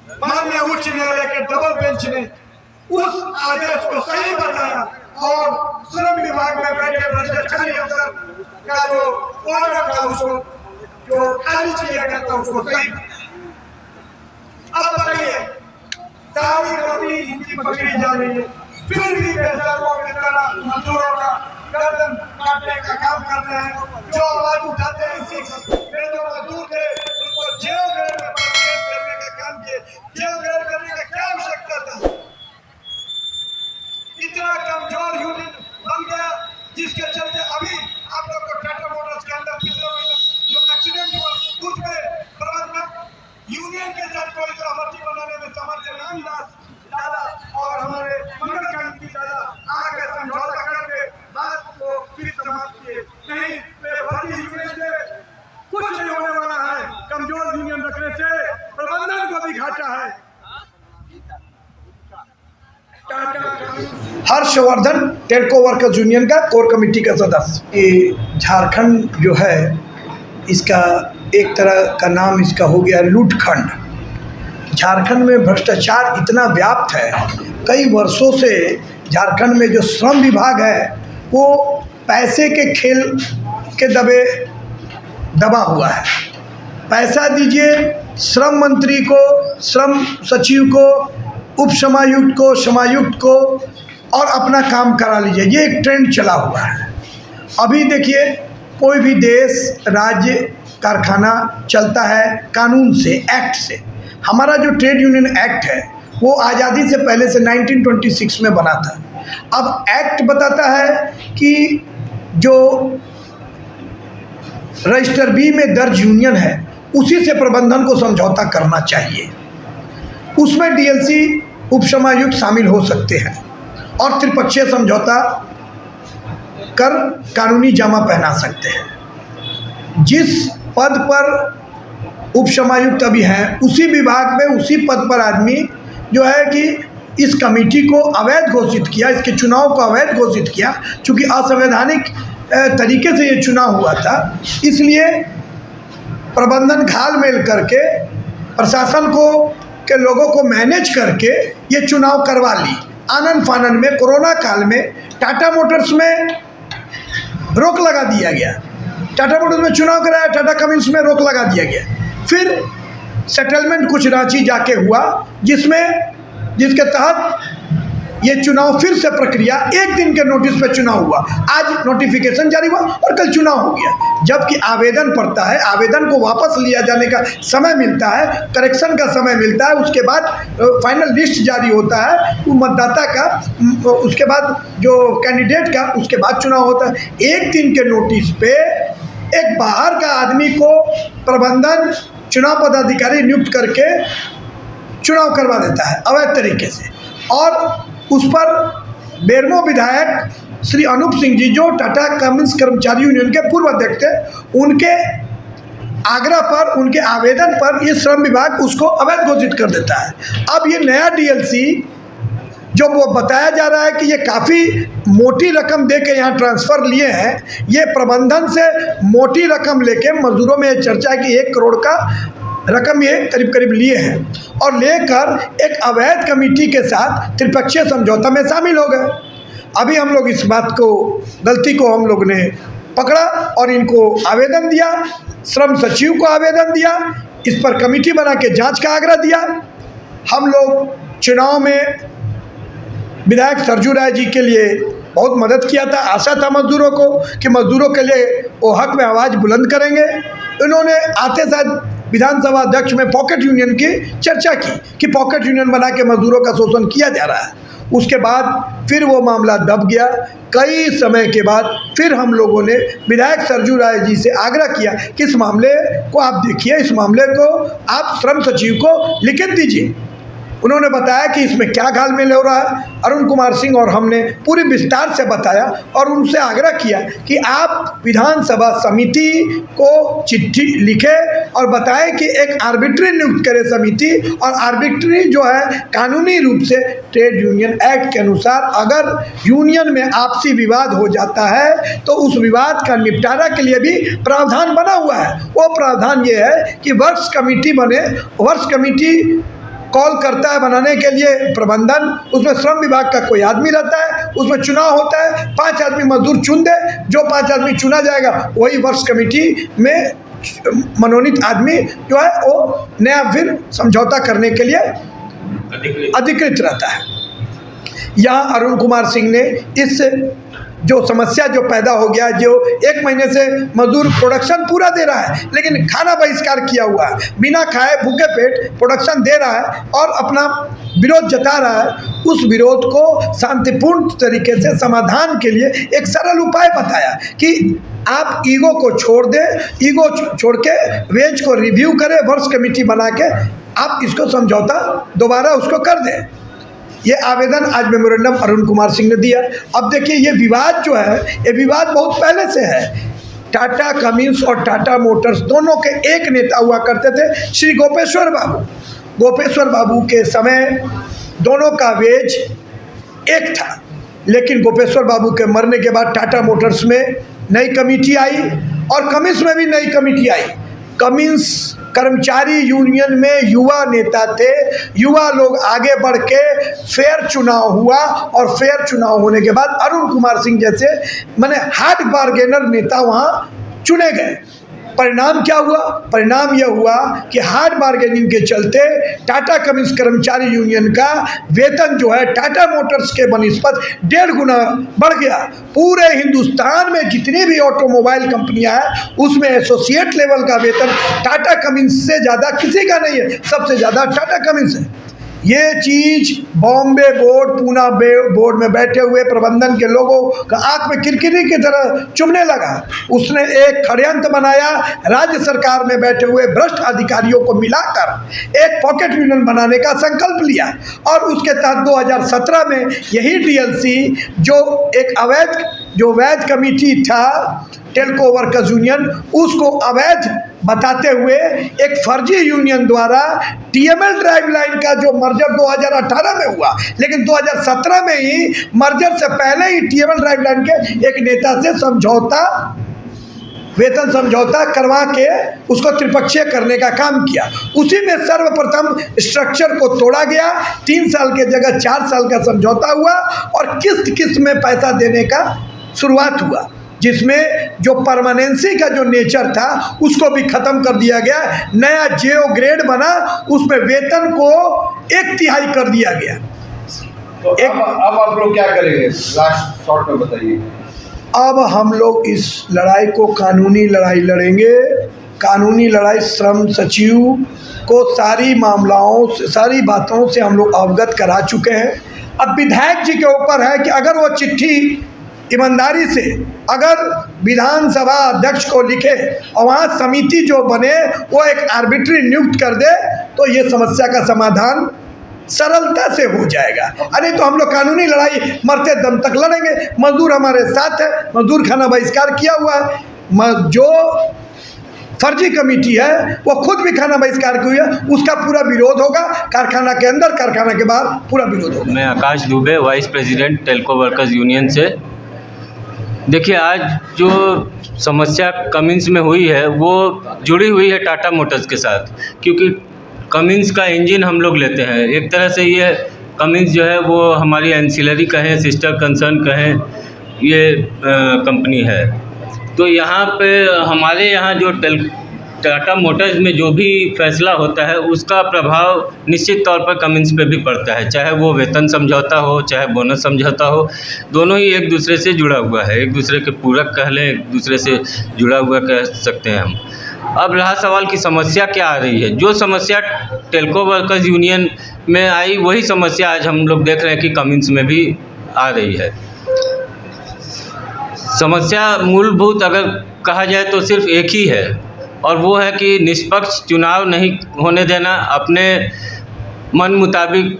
माननीय उच्च न्यायालय के डबल बेंच ने उस आदेश को सही बताया और श्रम विभाग में बैठे भ्रष्टाचारी अफसर का जो ऑर्डर था उसको जो खारिज किया गया था उसको सही बताया। अब बताइए सारी गलती इनकी पकड़ी जा रही है, फिर भी बेचारों की तरह मजदूरों का गर्दन काटने का काम कर रहे हैं। जो आवाज उठाते हैं इसी जो मजदूर थे उनको जेल करने का काम किए। जेल करने का क्या आवश्यकता था? इतना कमजोर यूनियन बन गया जिसके चलते अभी आप लोग को टाटा मोटर्स के अंदर पिछले महीने जो एक्सीडेंट हुआ उसमें प्रबंधक यूनियन के साथ कोई सहमति बनाने में समर्थ रामदास दादा और हमारे मंगल कांति दादा आगे समझौता करके बात को फिर समाप्त किए। नहीं, बेभर्ती यूनियन से कुछ नहीं होने वाला है। कमजोर यूनियन रखने से प्रबंधन को भी घाटा है। हर्षवर्धन टेल्को वर्कर्स यूनियन का कोर कमेटी का सदस्य। ये झारखंड जो है इसका एक तरह का नाम इसका हो गया लूटखंड। झारखंड में भ्रष्टाचार इतना व्याप्त है, कई वर्षों से झारखंड में जो श्रम विभाग है वो पैसे के खेल के दबा हुआ है। पैसा दीजिए श्रम मंत्री को, श्रम सचिव को, उप समायुक्त को, समायुक्त को और अपना काम करा लीजिए। ये एक ट्रेंड चला हुआ है। अभी देखिए कोई भी देश, राज्य, कारखाना चलता है कानून से, एक्ट से। हमारा जो ट्रेड यूनियन एक्ट है वो आज़ादी से पहले से 1926 में बना था। अब एक्ट बताता है कि जो रजिस्टर बी में दर्ज यूनियन है उसी से प्रबंधन को समझौता करना चाहिए। उसमें डीएलसी, उपसमायुक्त शामिल हो सकते हैं और त्रिपक्षीय समझौता कर कानूनी जमा पहना सकते हैं। जिस पद पर उपसमायुक्त अभी हैं उसी विभाग में उसी पद पर आदमी जो है कि इस कमेटी को अवैध घोषित किया, इसके चुनाव को अवैध घोषित किया। चूँकि असंवैधानिक तरीके से ये चुनाव हुआ था, इसलिए प्रबंधन घाल मेल करके प्रशासन को के लोगों को मैनेज करके ये चुनाव करवा ली। आनन फानन में कोरोना काल में टाटा मोटर्स में रोक लगा दिया गया। टाटा मोटर्स में चुनाव कराया, टाटा कम्युनिस्ट में रोक लगा दिया गया। फिर सेटलमेंट कुछ रांची जाके हुआ जिसके तहत ये चुनाव फिर से प्रक्रिया, एक दिन के नोटिस पे चुनाव हुआ। आज नोटिफिकेशन जारी हुआ और कल चुनाव हो गया। जबकि आवेदन पड़ता है, आवेदन को वापस लिया जाने का समय मिलता है, करेक्शन का समय मिलता है, उसके बाद फाइनल लिस्ट जारी होता है वो मतदाता का, उसके बाद जो कैंडिडेट का, उसके बाद चुनाव होता है। एक दिन के नोटिस पे एक बाहर का आदमी को प्रबंधन चुनाव पदाधिकारी नियुक्त करके चुनाव करवा देता है अवैध तरीके से। और उस पर बेरमो विधायक श्री अनूप सिंह जी जो टाटा कम्युनिस्ट कर्मचारी यूनियन के पूर्व अध्यक्ष थे, उनके आग्रह पर, उनके आवेदन पर ये श्रम विभाग उसको अवैध घोषित कर देता है। अब ये नया डीएलसी जो वो बताया जा रहा है कि ये काफ़ी मोटी रकम दे के यहाँ ट्रांसफ़र लिए हैं, ये प्रबंधन से मोटी रकम लेके मजदूरों में ये चर्चा है कि 1 करोड़ का रकम ये करीब करीब लिए हैं और लेकर एक अवैध कमेटी के साथ त्रिपक्षीय समझौता में शामिल हो गए। अभी हम लोग इस बात को, गलती को हम लोग ने पकड़ा और इनको आवेदन दिया, श्रम सचिव को आवेदन दिया, इस पर कमेटी बना के जांच का आग्रह दिया। हम लोग चुनाव में विधायक सरजू राय जी के लिए बहुत मदद किया था। आशा था मजदूरों को कि मजदूरों के लिए वो हक में आवाज़ बुलंद करेंगे। इन्होंने आते साथ विधानसभा अध्यक्ष में पॉकेट यूनियन की चर्चा की कि पॉकेट यूनियन बना के मजदूरों का शोषण किया जा रहा है। उसके बाद फिर वो मामला दब गया। कई समय के बाद फिर हम लोगों ने विधायक सरजू राय जी से आग्रह किया कि इस मामले को आप देखिए, इस मामले को आप श्रम सचिव को लिखित दीजिए। उन्होंने बताया कि इसमें क्या घालमेल हो रहा है। अरुण कुमार सिंह और हमने पूरी विस्तार से बताया और उनसे आग्रह किया कि आप विधानसभा समिति को चिट्ठी लिखे और बताएं कि एक आर्बिट्री नियुक्त करे समिति। और आर्बिट्री जो है कानूनी रूप से ट्रेड यूनियन एक्ट के अनुसार अगर यूनियन में आपसी विवाद हो जाता है तो उस विवाद का निपटारा के लिए भी प्रावधान बना हुआ है। वो प्रावधान ये है कि वर्क्स कमेटी बने, वर्क्स कमेटी कॉल करता है बनाने के लिए प्रबंधन, उसमें श्रम विभाग का कोई आदमी रहता है, उसमें चुनाव होता है, 5 आदमी मजदूर चुन दे, जो 5 आदमी चुना जाएगा वही वर्क्स कमेटी में मनोनीत आदमी जो है वो नया फिर समझौता करने के लिए अधिकृत रहता है। यहाँ अरुण कुमार सिंह ने इस जो समस्या जो पैदा हो गया, जो 1 महीने से मजदूर प्रोडक्शन पूरा दे रहा है लेकिन खाना बहिष्कार किया हुआ है, बिना खाए भूखे पेट प्रोडक्शन दे रहा है और अपना विरोध जता रहा है, उस विरोध को शांतिपूर्ण तरीके से समाधान के लिए एक सरल उपाय बताया कि आप ईगो को छोड़ दें, ईगो छोड़ के वेज को रिव्यू करें, वर्क्स कमेटी बना के आप इसको समझौता दोबारा उसको कर दें। ये आवेदन आज मेमोरेंडम अरुण कुमार सिंह ने दिया। अब देखिए ये विवाद जो है, ये विवाद बहुत पहले से है। टाटा कमिंस और टाटा मोटर्स दोनों के एक नेता हुआ करते थे, श्री गोपेश्वर बाबू। गोपेश्वर बाबू के समय दोनों का वेज एक था, लेकिन गोपेश्वर बाबू के मरने के बाद टाटा मोटर्स में नई कमेटी आई और कमिंस में भी नई कमेटी आई। कमिंस कर्मचारी यूनियन में युवा नेता थे, युवा लोग आगे बढ़ के फेयर चुनाव हुआ और फेयर चुनाव होने के बाद अरुण कुमार सिंह जैसे माने हार्ड बार्गेनर नेता वहाँ चुने गए। परिणाम क्या हुआ? परिणाम यह हुआ कि हार्ड बार्गेनिंग के चलते टाटा कमिंस कर्मचारी यूनियन का वेतन जो है टाटा मोटर्स के बनिस्पत 1.5 गुना बढ़ गया। पूरे हिंदुस्तान में जितनी भी ऑटोमोबाइल कंपनियां हैं उसमें एसोसिएट लेवल का वेतन टाटा कमिंस से ज़्यादा किसी का नहीं है, सबसे ज़्यादा टाटा कमिंस है। ये चीज़ बॉम्बे बोर्ड, पूना बोर्ड में बैठे हुए प्रबंधन के लोगों का आंख में किरकिरी की तरह चुभने लगा। उसने एक षड्यंत्र बनाया, राज्य सरकार में बैठे हुए भ्रष्ट अधिकारियों को मिलाकर एक पॉकेट यूनियन बनाने का संकल्प लिया और उसके तहत 2017 में यही डीएलसी जो एक अवैध जो वैध कमेटी था टेल्को वर्कर्स यूनियन, उसको अवैध बताते हुए एक फर्जी यूनियन द्वारा टीएमएल ड्राइव लाइन का जो मर्जर 2018 में हुआ, लेकिन 2017 में ही मर्जर से पहले ही टीएमएल ड्राइव लाइन के एक नेता से समझौता, वेतन समझौता करवा के उसको त्रिपक्षीय करने का काम किया। उसी में सर्वप्रथम स्ट्रक्चर को तोड़ा गया, 3 साल के जगह 4 साल का समझौता हुआ और किस्त किस्त में पैसा देने का शुरुआत हुआ, जिसमें जो परमानेंसी का जो नेचर था उसको भी ख़त्म कर दिया गया। नया जेओ ग्रेड बना, उसमें वेतन को 1/3 कर दिया गया। तो अब आप लोग क्या करेंगे? लास्ट शॉर्ट में बताइए। अब हम लोग इस लड़ाई को कानूनी लड़ाई लड़ेंगे। कानूनी लड़ाई श्रम सचिव को सारी मामलाओं से, सारी बातों से हम लोग अवगत करा चुके हैं। अब विधायक जी के ऊपर है कि अगर वो चिट्ठी ईमानदारी से अगर विधानसभा अध्यक्ष को लिखे और वहाँ समिति जो बने वो एक आर्बिट्री नियुक्त कर दे तो ये समस्या का समाधान सरलता से हो जाएगा। अरे तो हम लोग कानूनी लड़ाई मरते दम तक लड़ेंगे। मजदूर हमारे साथ है, मजदूर खाना बहिष्कार किया हुआ है। जो फर्जी कमेटी है वो खुद भी खाना बहिष्कार की हुई है, उसका पूरा विरोध होगा। कारखाना के अंदर, कारखाना के बाहर पूरा विरोध होगा। मैं Akash Dubey, vice president Telco workers union से। देखिए, आज जो समस्या कमिंस में हुई है वो जुड़ी हुई है टाटा मोटर्स के साथ, क्योंकि कमिंस का इंजन हम लोग लेते हैं। एक तरह से ये कमिंस जो है वो हमारी एंसिलरी कहें, सिस्टर कंसर्न कहें, ये कंपनी है। तो यहाँ पे हमारे यहाँ जो टाटा मोटर्स में जो भी फैसला होता है उसका प्रभाव निश्चित तौर पर कमिंस पे भी पड़ता है, चाहे वो वेतन समझौता हो, चाहे बोनस समझौता हो। दोनों ही एक दूसरे से जुड़ा हुआ है, एक दूसरे के पूरक कह लें, एक दूसरे से जुड़ा हुआ कह सकते हैं हम। अब रहा सवाल की समस्या क्या आ रही है। जो समस्या टेल्को वर्कर्स यूनियन में आई वही समस्या आज हम लोग देख रहे हैं कि कमिंस में भी आ रही है। समस्या मूलभूत अगर कहा जाए तो सिर्फ एक ही है, और वो है कि निष्पक्ष चुनाव नहीं होने देना, अपने मन मुताबिक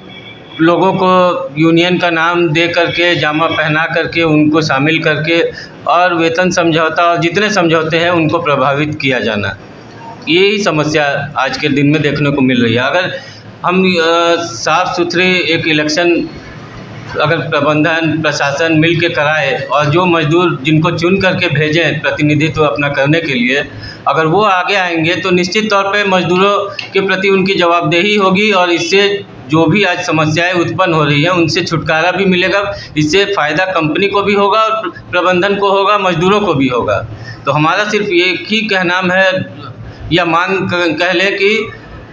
लोगों को यूनियन का नाम दे करके, जामा पहना करके, उनको शामिल करके और वेतन समझौता और जितने समझौते हैं उनको प्रभावित किया जाना, यही समस्या आज के दिन में देखने को मिल रही है। अगर हम साफ़ सुथरे एक इलेक्शन अगर प्रबंधन प्रशासन मिल के कराए और जो मजदूर जिनको चुन करके भेजें प्रतिनिधित्व अपना करने के लिए, अगर वो आगे आएंगे तो निश्चित तौर पे मजदूरों के प्रति उनकी जवाबदेही होगी और इससे जो भी आज समस्याएं उत्पन्न हो रही हैं उनसे छुटकारा भी मिलेगा। इससे फ़ायदा कंपनी को भी होगा और प्रबंधन को होगा, मजदूरों को भी होगा। तो हमारा सिर्फ एक ही कहना है या मांग कह लें कि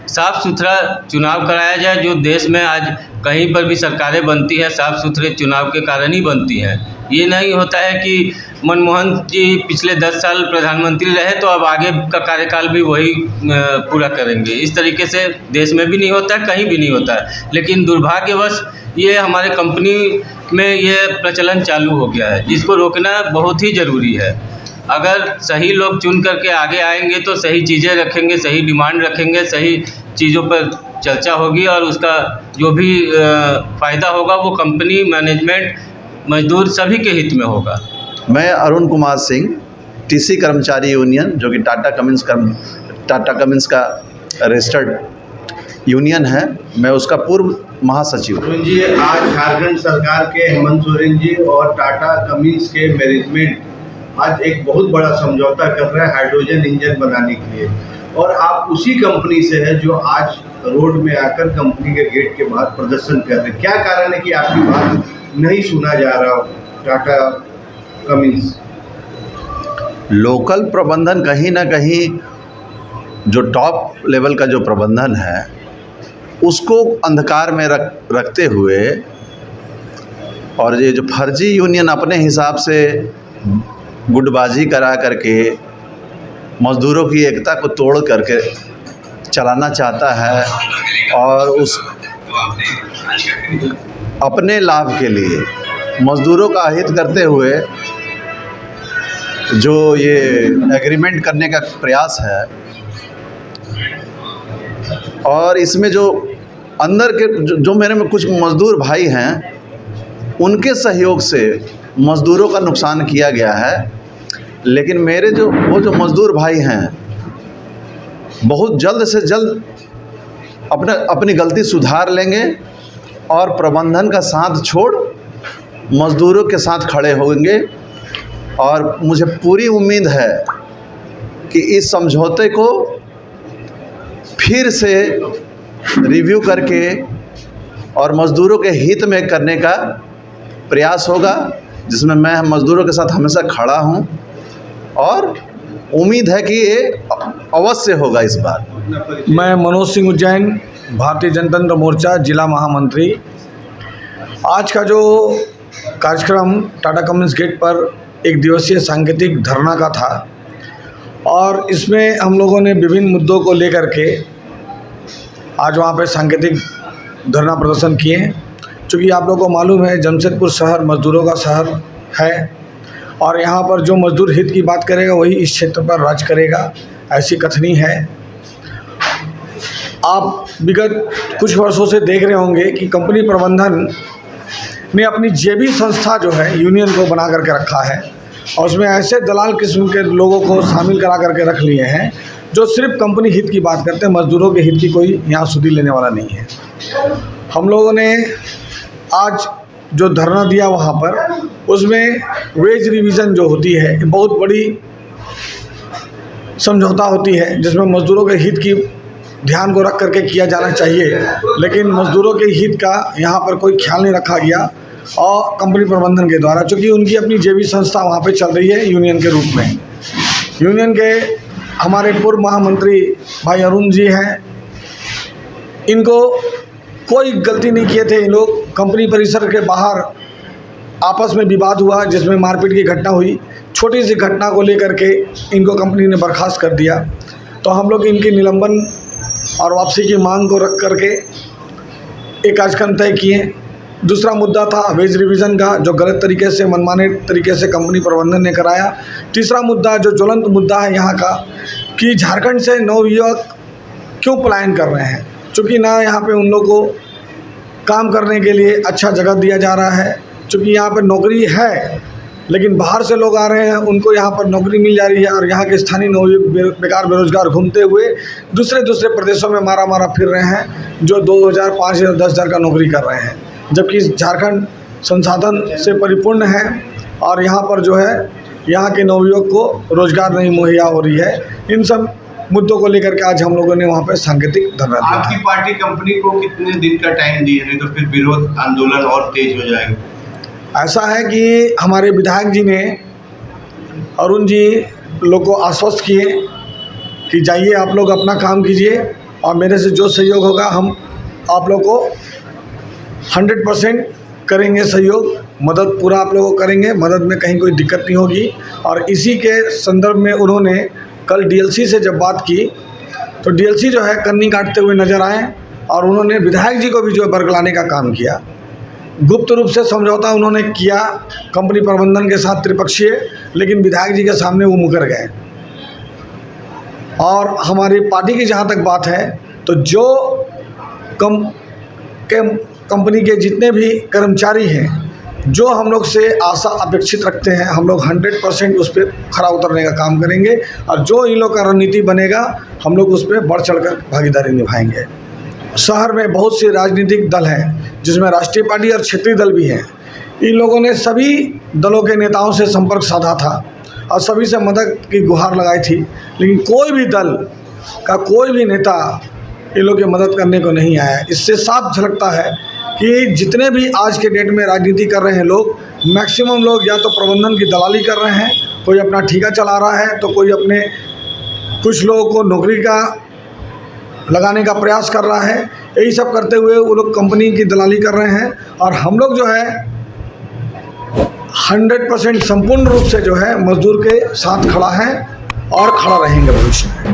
साफ़ सुथरा चुनाव कराया जाए। जो देश में आज कहीं पर भी सरकारें बनती हैं साफ़ सुथरे चुनाव के कारण ही बनती हैं। ये नहीं होता है कि मनमोहन जी पिछले 10 साल प्रधानमंत्री रहे तो अब आगे का कार्यकाल भी वही पूरा करेंगे। इस तरीके से देश में भी नहीं होता है, कहीं भी नहीं होता है। लेकिन दुर्भाग्यवश ये हमारे कंपनी में ये प्रचलन चालू हो गया है, जिसको रोकना बहुत ही ज़रूरी है। अगर सही लोग चुन करके आगे आएंगे तो सही चीज़ें रखेंगे, सही डिमांड रखेंगे, सही चीज़ों पर चर्चा होगी और उसका जो भी फ़ायदा होगा वो कंपनी, मैनेजमेंट, मजदूर सभी के हित में होगा। मैं अरुण कुमार सिंह, टीसी कर्मचारी यूनियन, जो कि टाटा कमिंस का रजिस्टर्ड यूनियन है, मैं उसका पूर्व महासचिव हूँ। जी, आज झारखंड सरकार के हेमंत सोरेन जी और टाटा कमिंस के मैनेजमेंट आज एक बहुत बड़ा समझौता कर रहा है हाइड्रोजन इंजन बनाने के लिए, और आप उसी कंपनी से है जो आज रोड में आकर कंपनी के गेट के बाहर प्रदर्शन कर रहे हैं। क्या कारण है कि आपकी बात नहीं सुना जा रहा टाटा कमिंस? लोकल प्रबंधन कहीं ना कहीं जो टॉप लेवल का जो प्रबंधन है उसको अंधकार में रखते हुए, और ये जो फर्जी यूनियन अपने हिसाब से गुटबाजी करा करके मज़दूरों की एकता को तोड़ करके चलाना चाहता है, और उस अपने लाभ के लिए मज़दूरों का हित करते हुए जो ये एग्रीमेंट करने का प्रयास है, और इसमें जो अंदर के जो मेरे में कुछ मज़दूर भाई हैं उनके सहयोग से मज़दूरों का नुकसान किया गया है। लेकिन मेरे जो मज़दूर भाई हैं बहुत जल्द से जल्द अपनी गलती सुधार लेंगे और प्रबंधन का साथ छोड़ मज़दूरों के साथ खड़े होंगे। और मुझे पूरी उम्मीद है कि इस समझौते को फिर से रिव्यू करके और मज़दूरों के हित में करने का प्रयास होगा, जिसमें मैं मज़दूरों के साथ हमेशा खड़ा हूं, और उम्मीद है कि ये अवश्य होगा इस बार। मैं मनोज सिंह उज्जैन, भारतीय जनतंत्र मोर्चा जिला महामंत्री। आज का जो कार्यक्रम टाटा कमिंस गेट पर एक दिवसीय सांकेतिक धरना का था, और इसमें हम लोगों ने विभिन्न मुद्दों को लेकर के आज वहाँ पे सांकेतिक धरना प्रदर्शन किए। चूँकि आप लोगों को मालूम है जमशेदपुर शहर मज़दूरों का शहर है, और यहाँ पर जो मज़दूर हित की बात करेगा वही इस क्षेत्र पर राज करेगा, ऐसी कथनी है। आप विगत कुछ वर्षों से देख रहे होंगे कि कंपनी प्रबंधन ने अपनी जेबी संस्था जो है यूनियन को बना करके रखा है, और उसमें ऐसे दलाल किस्म के लोगों को शामिल करा करके रख लिए हैं जो सिर्फ कंपनी हित की बात करते हैं, मज़दूरों के हित की कोई यहाँ सुधी लेने वाला नहीं है। हम लोगों ने आज जो धरना दिया वहाँ पर, उसमें वेज रिवीजन जो होती है बहुत बड़ी समझौता होती है, जिसमें मज़दूरों के हित की ध्यान को रख करके किया जाना चाहिए, लेकिन मज़दूरों के हित का यहाँ पर कोई ख्याल नहीं रखा गया और कंपनी प्रबंधन के द्वारा, चूँकि उनकी अपनी जेबी संस्था वहाँ पे चल रही है यूनियन के रूप में। यूनियन के हमारे पूर्व महामंत्री भाई अरुण जी हैं, इनको कोई गलती नहीं किए थे। इन लोग कंपनी परिसर के बाहर आपस में विवाद हुआ जिसमें मारपीट की घटना हुई, छोटी सी घटना को लेकर के इनको कंपनी ने बर्खास्त कर दिया। तो हम लोग इनकी निलंबन और वापसी की मांग को रख करके एक कार्यक्रम तय किए। दूसरा मुद्दा था वेज रिवीजन का, जो गलत तरीके से मनमाने तरीके से कंपनी प्रबंधन ने कराया। तीसरा मुद्दा जो ज्वलंत मुद्दा है यहाँ का, कि झारखंड से नवयुवक क्यों पलायन कर रहे हैं, चूँकि ना यहाँ पे उन लोगों को काम करने के लिए अच्छा जगह दिया जा रहा है। चूँकि यहाँ पर नौकरी है लेकिन बाहर से लोग आ रहे हैं, उनको यहाँ पर नौकरी मिल जा रही है, और यहाँ के स्थानीय नवयुवक बेकार बेरोजगार घूमते हुए दूसरे प्रदेशों में मारा फिर रहे हैं, जो 2000, 5000, 10,000 का नौकरी कर रहे हैं। जबकि झारखंड संसाधन से परिपूर्ण है और यहाँ पर जो है यहाँ के नवयुवक को रोजगार नहीं मुहैया हो रही है। इन सब मुद्दों को लेकर के आज हम लोगों ने वहाँ पे सांकेतिक धरना दिया आपकी था। पार्टी कंपनी को कितने दिन का टाइम दी है, नहीं तो फिर विरोध आंदोलन और तेज हो जाएगा? ऐसा है कि हमारे विधायक जी ने अरुण जी लोग को आश्वस्त किए कि जाइए आप लोग अपना काम कीजिए और मेरे से जो सहयोग होगा हम आप लोग को 100% करेंगे सहयोग, मदद पूरा आप लोगों को करेंगे, मदद में कहीं कोई दिक्कत नहीं होगी। और इसी के संदर्भ में उन्होंने कल डीएलसी से जब बात की तो डीएलसी जो है कन्नी काटते हुए नजर आए और उन्होंने विधायक जी को भी जो है बरगलाने का काम किया। गुप्त रूप से समझौता उन्होंने किया कंपनी प्रबंधन के साथ त्रिपक्षीय, लेकिन विधायक जी के सामने वो मुकर गए। और हमारी पार्टी की जहाँ तक बात है तो जो कंपनी के जितने भी कर्मचारी हैं जो हम लोग से आशा अपेक्षित रखते हैं, हम लोग 100% उस पर खरा उतरने का काम करेंगे और जो इन लोग का रणनीति बनेगा हम लोग उस पर बढ़ चढ़कर भागीदारी निभाएंगे। शहर में बहुत से राजनीतिक दल हैं जिसमें राष्ट्रीय पार्टी और क्षेत्रीय दल भी हैं। इन लोगों ने सभी दलों के नेताओं से संपर्क साधा था और सभी से मदद की गुहार लगाई थी, लेकिन कोई भी दल का कोई भी नेता इन लोगों की मदद करने को नहीं आया। इससे साफ झलकता है कि जितने भी आज के डेट में राजनीति कर रहे हैं लोग, मैक्सिमम लोग या तो प्रबंधन की दलाली कर रहे हैं, कोई अपना ठेका चला रहा है तो कोई अपने कुछ लोगों को नौकरी का लगाने का प्रयास कर रहा है। यही सब करते हुए वो लोग कंपनी की दलाली कर रहे हैं और हम लोग जो है 100% संपूर्ण रूप से जो है मजदूर के साथ खड़ा है और खड़ा रहेंगे भविष्य में।